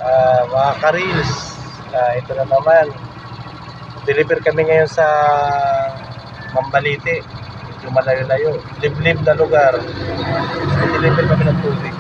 Mga ka-reels, ito na naman. Deliver kami ngayon sa Mambaliti. Medyo malayo-layo. Liblib na lugar. Deliver kami ng tubig.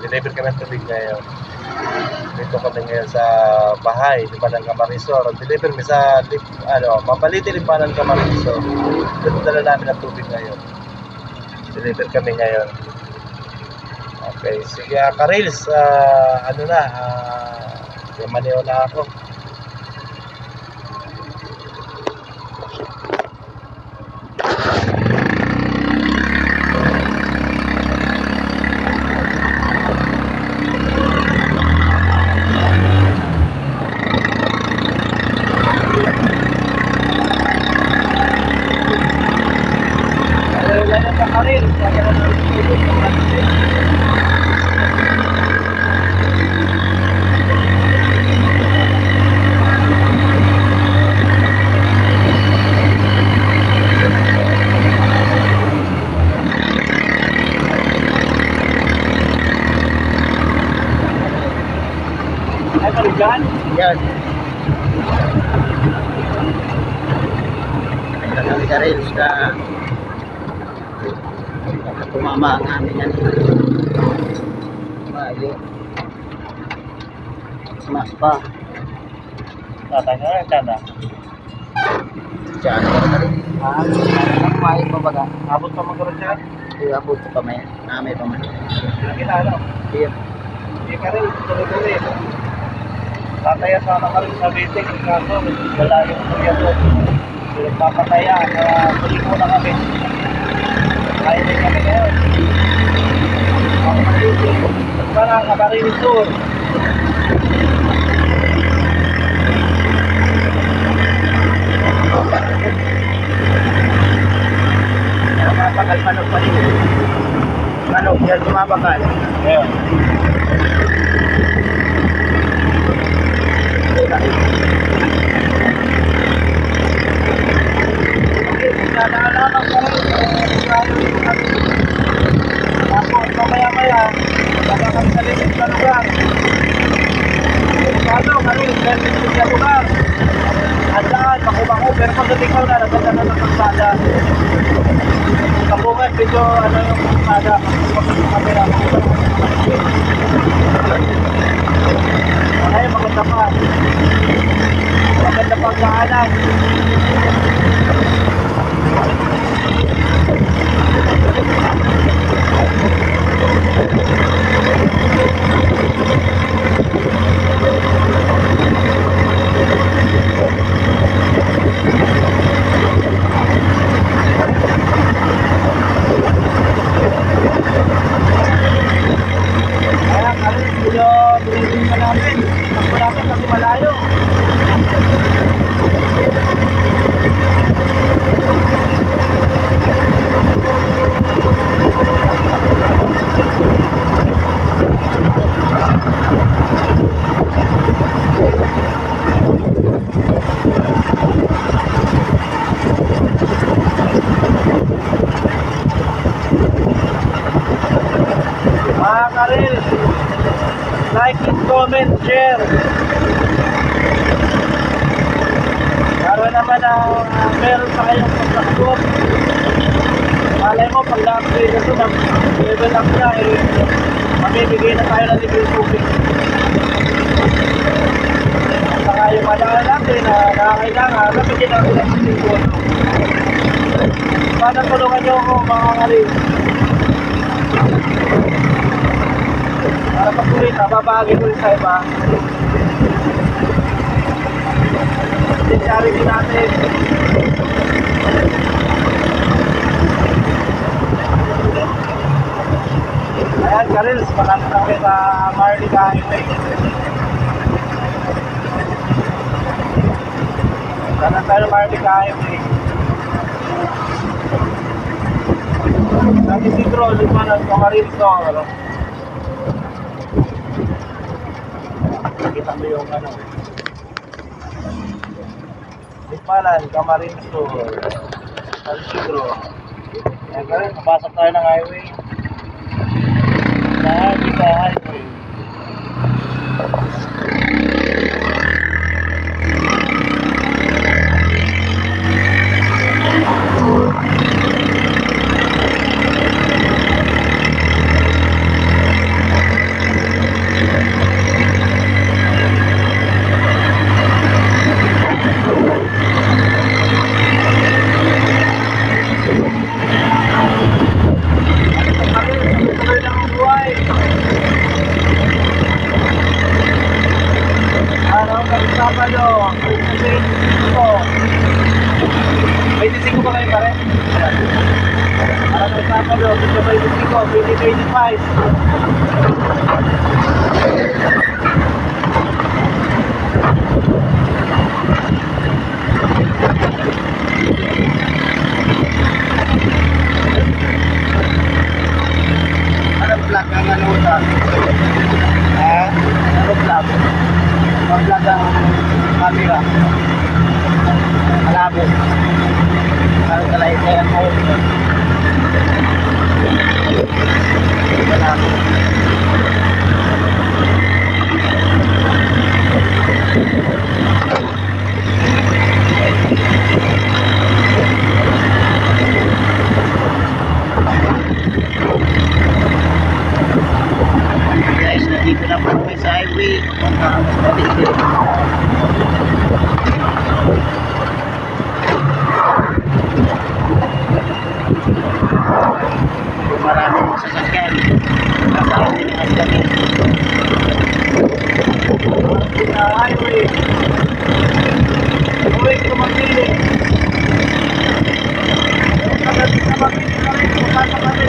Deliver kami ng tubig ngayon. Dito kami ngayon sa bahay, Limpanan Camarines. Deliver kami sa Mambaliti, Limpanan Camarines. Dito dala namin ang tubig ngayon. Deliver kami ngayon. Okay, sige ka-reels, maniw na ako. Yan. Ito kami ka-reels na tumama ang amin yan. Mas pa. Tatay ka rin, tanda? Diyan ka rin. Ang may pabaga. Abot pa magkaroon dyan? Abot pa may. May pa man. Nakilala? Iya. Iya ka rin. Tuloy-tuloy. Tataya sana ka rin sa meeting. Kaso, wala yung kuryado. Nagpapataya. Tuloy muna kami. Kaya rin kami ngayon. Parang Camarines Sur. Mapakal manok pa rin. Manok, yan sumapakal. Ayan. Tapos mamaya-maya baka kami sa limit na lugar. Ano, kami sa limit na lugar. Andaan, makubaho, pero pagdating ko na naganda na ng pagsada. Kabungan, medyo yung pagsada. Pagdating kami na ay, maganda pa. Maganda pa ang daanan. Like, comment, share. Para naman meron sa kayong pagkakot. Malay mo, pag na-upgrade na ito, level up na mamibigay na tayo ng libre tubig. At saka yung madaan natin na nakakailangan, nabigyan natin ng silikon. Sana tulungan nyo ako mga karin. Para patuloy na, babagay ko rin sa iba. Sinsyari din natin. Ayan, Karils, malapit na kami sa Marlica Highway. Sana tayo Marlica Highway. Sa Isidro, Limpanan Camarines. Nakita mo yung Limpanan Camarines sa Isidro. Ayan ka rin, napasok tayo ng highway. Sa Marlica Highway. Sabado, ko. 25 ba kayo pare? Para sa Sabado, 25, 2025. Ano vlog ang ano ito? Ano vlog? Mag-vlog ang camera. Malabo. Ano talaga kaya ang home? Malabo. Guys, nandito na po kami sa highway. Maraming sasakyan. Kasama din ang sasakyan. Sa highway. Uwi ko magpili. Nakagalit na magpili na rin. Kukasa kami.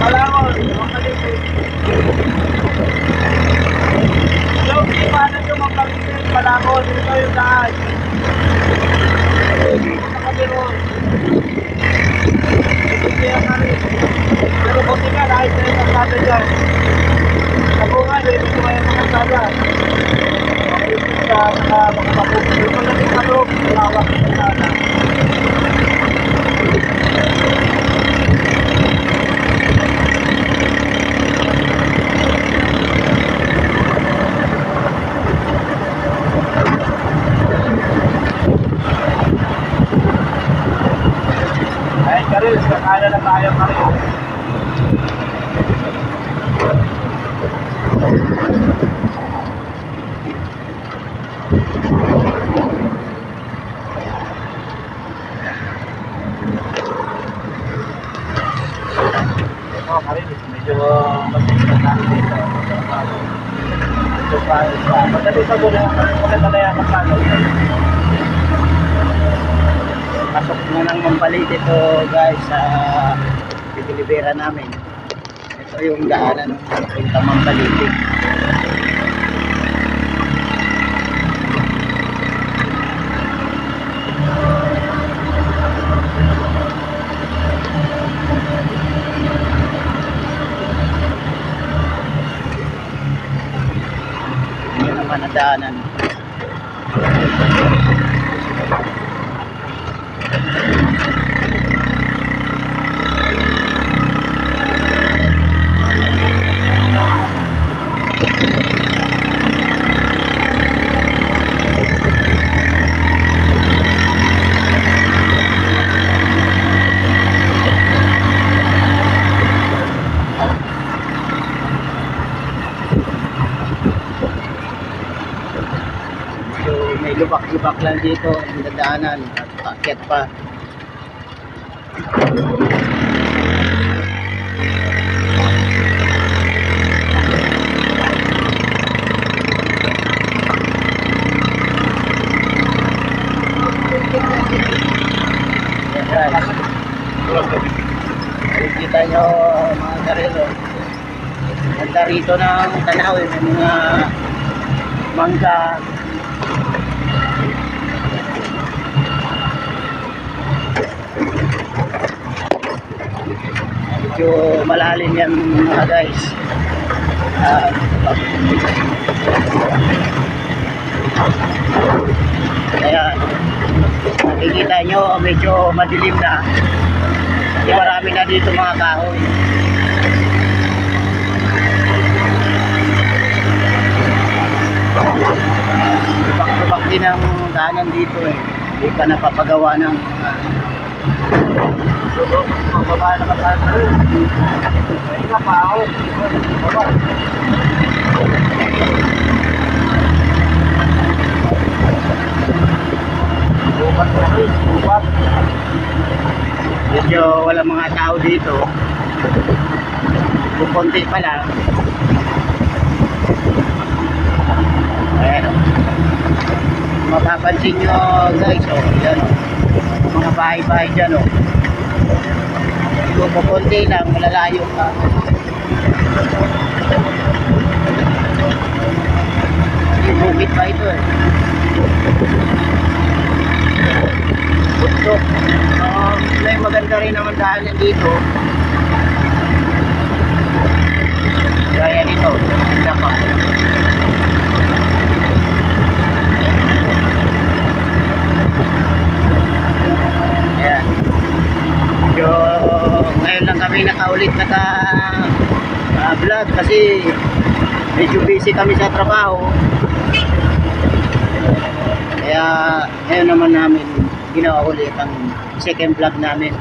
Malangon. Makalipin. Hello, di paano yung magpapilin? Malangon. Dito yung daan. Nakabiro. Pero buti ka, kahit na yung kasada dyan. Sabungan, hindi ko kayo makasada. Makipin ka, makapapok. Yung malaking kalog, malawak yung kasada. Ayun, Karil, kakala na tayo, Karil. Oh, Karil, medyo magsisimpan tayo dito. Medyo pa, madali sa gulo, maganda na yan, magkano. Pasok na ng Mampalit ito guys sa Pilibera namin. Ito yung daanan ng Mampalit. Yan naman ang daanan. May lubak-lubak lang dito ang dadaanan at paakyat pa. Yan guys. Kita nyo mga karelo. Ganda rito ng tanawin ng mga mangga. Medyo malalim yan mga guys. Kaya nakikita nyo medyo madilim na. Hindi marami na dito mga kahoy. Lubak-lubak din ang daanan dito eh. Hindi pa napapagawa ng baba na matalo. Ay na pa ako. Baba. Bubat. Medyo wala mga tao dito. Kukunti pa lang. Ayan. Mapapansin nyo guys, oh, yan oh. Mga bahay-bahay dyan oh. Kung kukunti lang, malalayo ka. Yung bukit pa ito eh. Bundok. May maganda rin naman dahil dito. Gaya nito, ganda pa. Ayan. So, ngayon lang kami nakaulit vlog kasi medyo busy kami sa trabaho. Kaya ngayon naman namin ginawa ulit ang second vlog namin.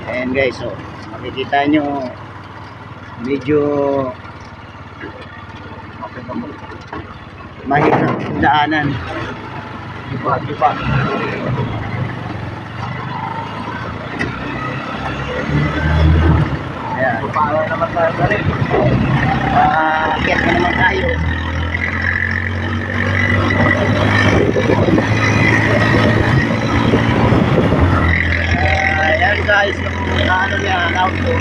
Ayan guys, so makikita nyo medyo mahirap daanan. Diba? Ayan. Paano naman tayo na rin? Akit na naman tayo. Ayan guys, yung ano niya, auto.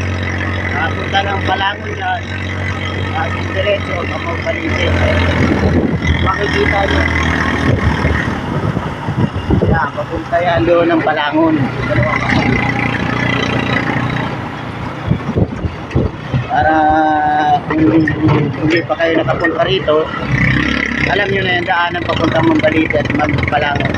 Punta ng Palangon yan. Yung diretso, kapag palitin. Makikita nyo. Ayan, papunta yan doon ng Palangon. Para kung hindi pa kayo nakapunta rito, alam nyo na yung daanan papunta Mambalite at Palangon.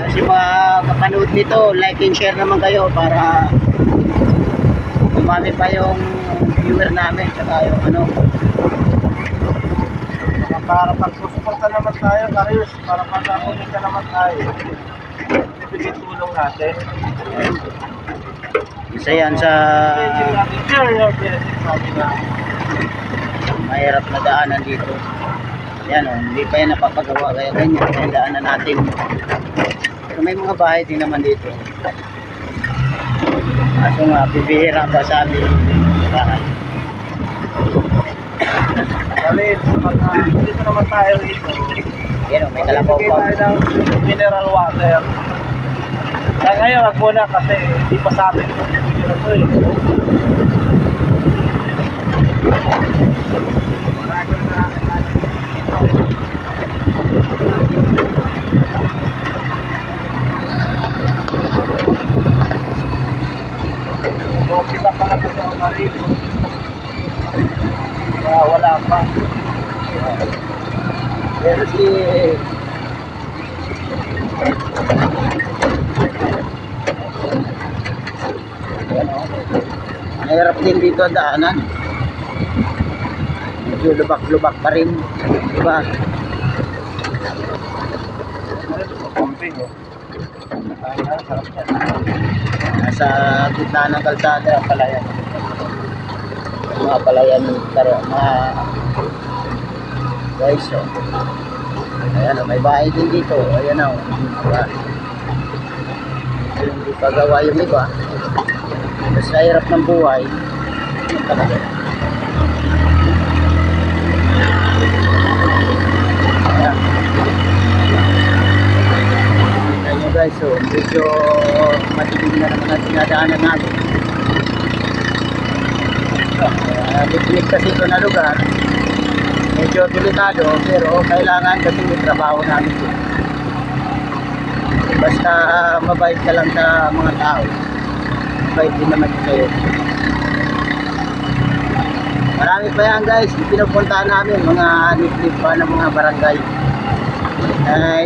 Kasi mga kapanood nito, like and share naman kayo para umami pa yung viewer namin tsaka yung ano. Para pagsusuporta naman tayo, Darius, para pagkakunin ka naman tayo. Ibigay tulong natin. Isa yan sa mahirap na daanan dito. Yan o, hindi pa yan napapagawa, kaya ganyan, kaya daanan natin. Pero may mga bahay din naman dito. Kaso nga, bibihira pa sa amin bahay. Galit, dito naman tayo rito. Yan o, may kalabaw pa. Tayo ng mineral water. Kaya ngayon, wag muna kasi hindi pa sa amin ito eh. Kita pa na ito ang marito. Wala pa. Pero si mahirap din dito ang daanan. Medyo lubak-lubak pa rin. Diba? Pumping oh. Nasa gitna ng kalsada, palayan. Mga palayan, mga guys, oh. Ayan, oh, may bahay din dito. Ayan o. Oh. Hindi pa gawa yung iba. Mas nahirap ng buhay. Talaga. Ayan. Ayan guys, so medyo matinig na naman ang dinadaanan natin. Liit kasi ito na lugar. Medyo delikado pero kailangan kasi may trabaho namin ito. Basta mabait ka lang sa mga tao. Mabait din naman kayo. Marami pa yan guys, pinupuntahan namin mga nip-nip pa ng mga barangay.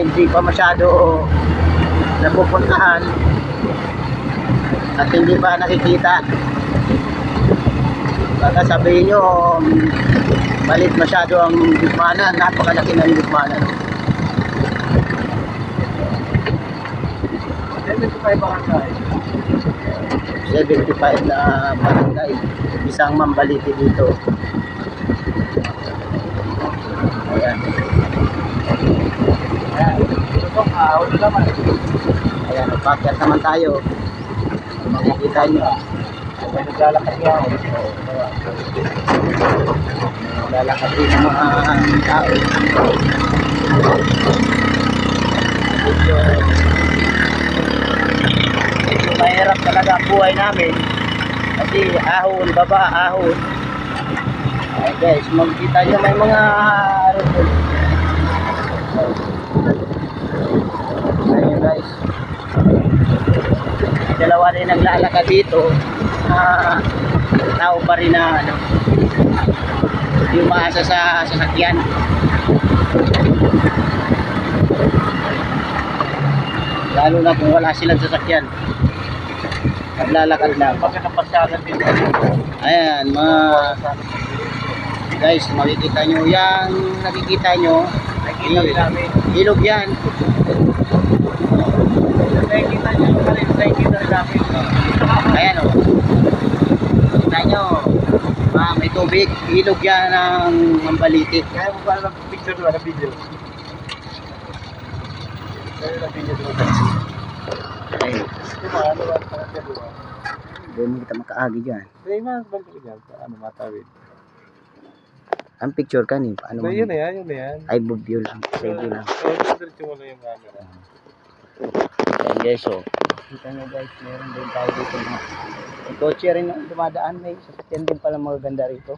Hindi pa masyado napupuntahan at hindi pa nakikita. Baka sabihin nyo malit masyado ang Gitmanan, napakalaki ng Gitmanan. 75 barangay. 75 na barangay. Isang Mambalite dito. Ayan. Ayan. Ito naman. Ayan, pakyat naman tayo. Makikita nyo. May naglalakad yan. Naglalakad din ng mga tao. Medyo mahirap talaga ang buhay namin. Kasi ahon, baba, ahon. Ay guys, makikita nyo may mga rupol. Ayun guys. Dalawa rin naglalakad dito. Tao pa rin na ano, yung maasa sa sasakyan. Lalo na kung wala silang sasakyan, naglalakad lang. Ayan mga guys, makikita nyo yan, nakikita nyo ilog yan. Nakikita nyo ayan o, kita nyo may tubig, ilog yan ng Mambaliti. Kaya mo ba ng picture doon, na video? Kaya na video doon. Ayun. Doon kita makaagi dyan. Kaya mas balik dyan, ano matawid. Ang picture ka ni paano? So, yun na yan. Ay bubyo lang, save lang. Diretso mo lang yung camera. Ayan guys, so kita nyo guys, meron din tayo dito may kotse rin na dumadaan, may sasakyan din pala mga ganda rito.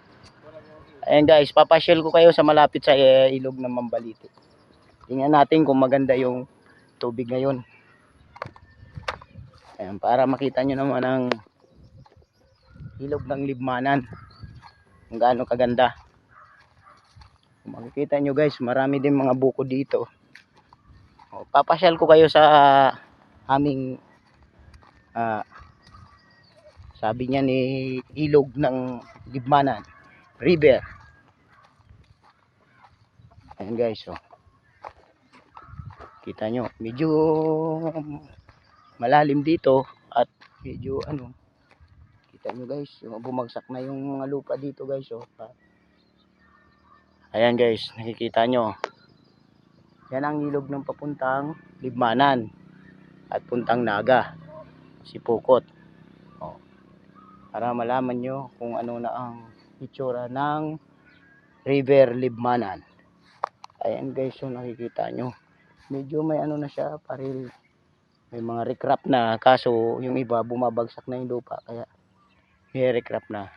Ayan guys, papasyal ko kayo sa malapit sa ilog ng Mambaliti. Tingnan natin kung maganda yung tubig ngayon. Ayan, para makita nyo naman ang ilog ng Libmanan kung gaano kaganda. Kung makikita nyo guys, marami din mga buko dito. O, papasyal ko kayo sa aming sabi niya ni ilog ng Libmanan River. Ayan guys, so kita nyo medyo malalim dito at medyo ano, kita nyo guys, yung bumagsak na yung mga lupa dito guys. So ayan guys, nakikita nyo yan ang ilog ng papuntang Libmanan at puntang Naga, Sipokot. O, para malaman nyo kung ano na ang itsura ng River Libmanan. Ayan guys, so nakikita nyo medyo may ano na siya, paril may mga recrap na, kaso yung iba bumabagsak na yung lupa kaya may recrap na.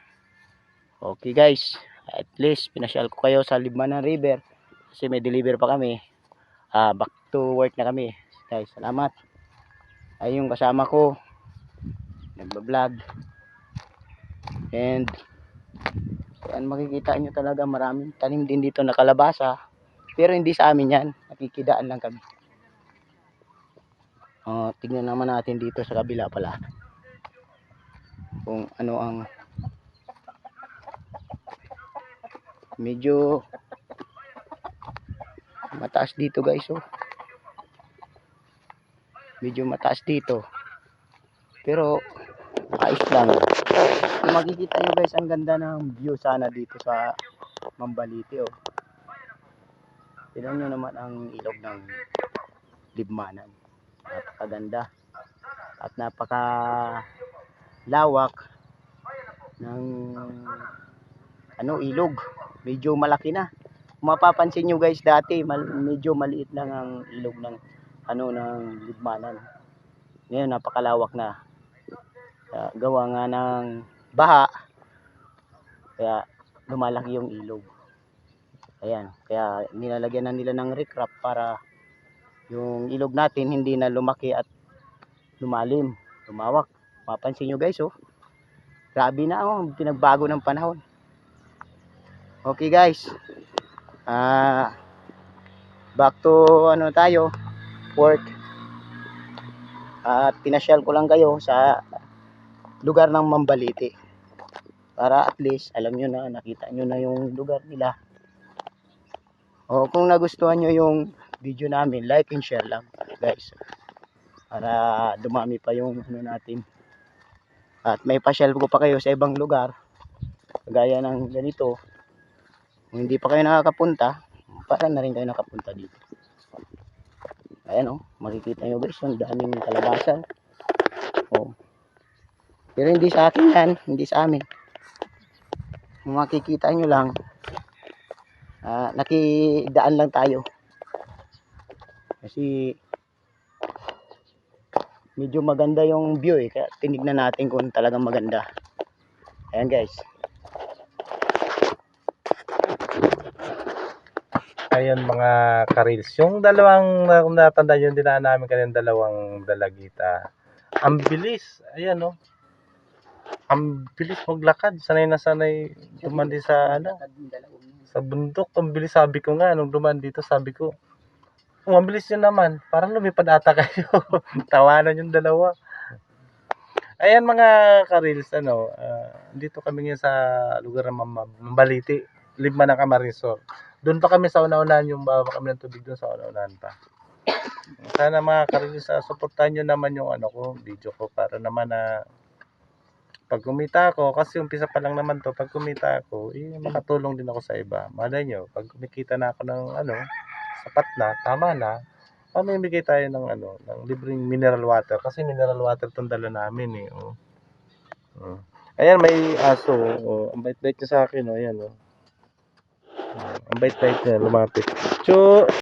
Okay guys, at least pinasyal ko kayo sa Libmanan River kasi may deliver pa kami. Back to work na kami guys. Salamat. Ay yung kasama ko nagba-vlog, and yan, makikita nyo talaga maraming tanim din dito na kalabasa, pero hindi sa amin yan, nakikidaan lang kami. Tignan naman natin dito sa kabila pala kung ano ang medyo mataas dito guys. Oh, medyo mataas dito pero ayos lang. Kung makikita nyo guys, ang ganda ng view sana dito sa Mambaliti. Oh, tignan nyo naman ang ilog ng Libmanan, napakaganda at napaka lawak ng ano, ilog. Medyo malaki na. Kung mapapansin nyo guys, dati medyo maliit lang ang ilog ng ano ng Libmanan. Ngayon napakalawak na. Gawa nga ng baha kaya lumalaki yung ilog. Ayan, kaya nilalagyan na nila ng recrap para yung ilog natin hindi na lumaki at lumalim, lumawak. Mapansin nyo guys, oh, grabe na, oh, pinagbago ng panahon. Okay guys, back to ano tayo, work. At pinasyal ko lang kayo sa lugar ng Mambaliti para at least alam nyo na, nakita nyo na yung lugar nila. O kung nagustuhan nyo yung video namin, like and share lang guys, para dumami pa yung ano natin. At may pasyal ko pa kayo sa ibang lugar gaya ng ganito. Kung hindi pa kayo nakakapunta, para na rin kayo nakapunta dito. Ayan, oh, makikita nyo guys, ang daming kalabasan. Oh, Pero hindi sa akin yan, hindi sa amin. Kung makikita nyo lang, nakidaan lang tayo. Kasi medyo maganda yung view kaya tinignan natin kung talagang maganda. Ayan guys. Ayan mga karils. Yung dalawang, kung natanda yung dinaan namin kanina, dalawang dalagita. Ang bilis. Ayan oh. Ang bilis maglakad. Sanay na sanay dumandi sa sa bundok. Ang bilis, sabi ko nga nung duman dito, sabi ko, oh, ang bilis yun naman. Parang lumipad ata kayo. Tawanan yung dalawa. Ayan mga karils, dito kami ngayon sa lugar ng Mambaliti, Lima ng Camarinesor. Doon pa kami sa una-unahan, yung bawa kami ng tubig doon sa una-unahan pa. Sana mga karils, suportahan nyo naman yung video ko para naman na pag kumita ako, kasi umpisa pa lang naman to, pag kumita ako, makatulong din ako sa iba. Malay nyo, pag kumikita na ako ng sapat na, tama na, mamimigay tayo ng ng libreng mineral water, kasi mineral water tong dala namin Ayan, may aso. Ang bait-bait niya sa akin, ayan ang bait-bait niya, lumapit.